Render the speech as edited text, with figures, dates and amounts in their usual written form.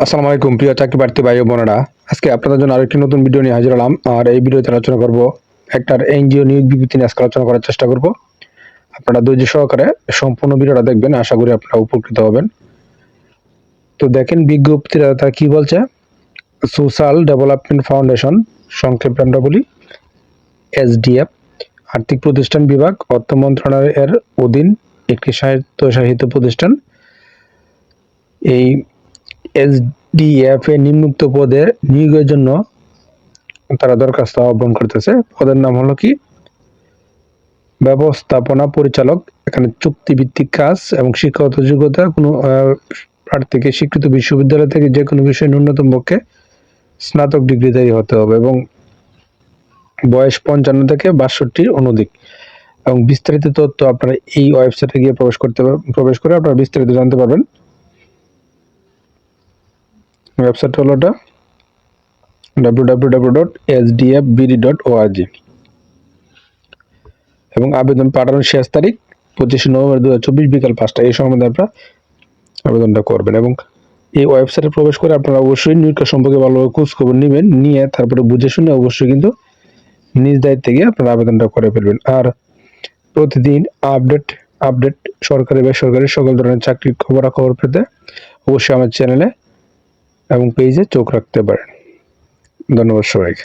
আসসালামু আলাইকুম প্রিয় চাকরি প্রার্থী ভাই ও বোনেরা, আজকে আপনাদের জন্য আরেকটি নতুন ভিডিও নিয়ে হাজির হলাম। আর এই ভিডিওতে আলোচনা করব একটা এনজিও নিয়োগ বিজ্ঞপ্তি নিয়ে আজকে আলোচনা করার চেষ্টা করব। আপনারা ধৈর্য সহকারে সম্পূর্ণ ভিডিওটা দেখবেন, আশা করি আপনারা উপকৃত হবেন। তো দেখেন বিজ্ঞপ্তিটা তারা কি বলছে। সোশ্যাল ডেভেলপমেন্ট ফাউন্ডেশন, সংক্ষেপে আমরা বলি এসডিএফ, আর্থিক প্রতিষ্ঠান বিভাগ, অর্থ মন্ত্রণালয়ের অধীন একটি স্বায়ত্তশাসিত প্রতিষ্ঠান। এই এসডিএফ এ নিম্নোক্ত পদে নিয়োগের জন্য তারা দরখাস্ত আহ্বান করতেছে। পদের নাম হলো কি ব্যবস্থাপনা পরিচালক। এখানে চুক্তিভিত্তিক কাজ এবং শিক্ষাগত যোগ্যতা কোনো প্রার্থীকে স্বীকৃত বিশ্ববিদ্যালয় থেকে যে কোনো বিষয়ে ন্যূনতম পক্ষে স্নাতক ডিগ্রিধারী হতে হবে এবং বয়স 55 থেকে 62 অনধিক। এবং বিস্তারিত তথ্য আপনারা এই ওয়েবসাইটে গিয়ে প্রবেশ করে আপনারা বিস্তারিত জানতে পারবেন। ওয়েবসাইট হলো এটা www.sdfbd.org এবং আবেদন পাঠানোর শেষ তারিখ 25 নভেম্বর 2024 বিকাল 5টা। এই সময় আপনারা আবেদনটা করবেন এবং এই ওয়েবসাইটে প্রবেশ করে আপনারা অবশ্যই নিয়োগ সম্পর্কে ভালোভাবে খোঁজ খবর নেবেন, নিয়ে তারপরে বুঝে শুনে অবশ্যই কিন্তু নিজ দায়িত্বে গিয়ে আপনারা আবেদনটা করে ফেলবেন। আর প্রতিদিন আপডেট সরকারি বেসরকারি সকল ধরনের চাকরির খবরাখবর পেতে অবশ্যই আমার চ্যানেলে এবং পেজে চোখ রাখতে পারেন। ধন্যবাদ সবাইকে।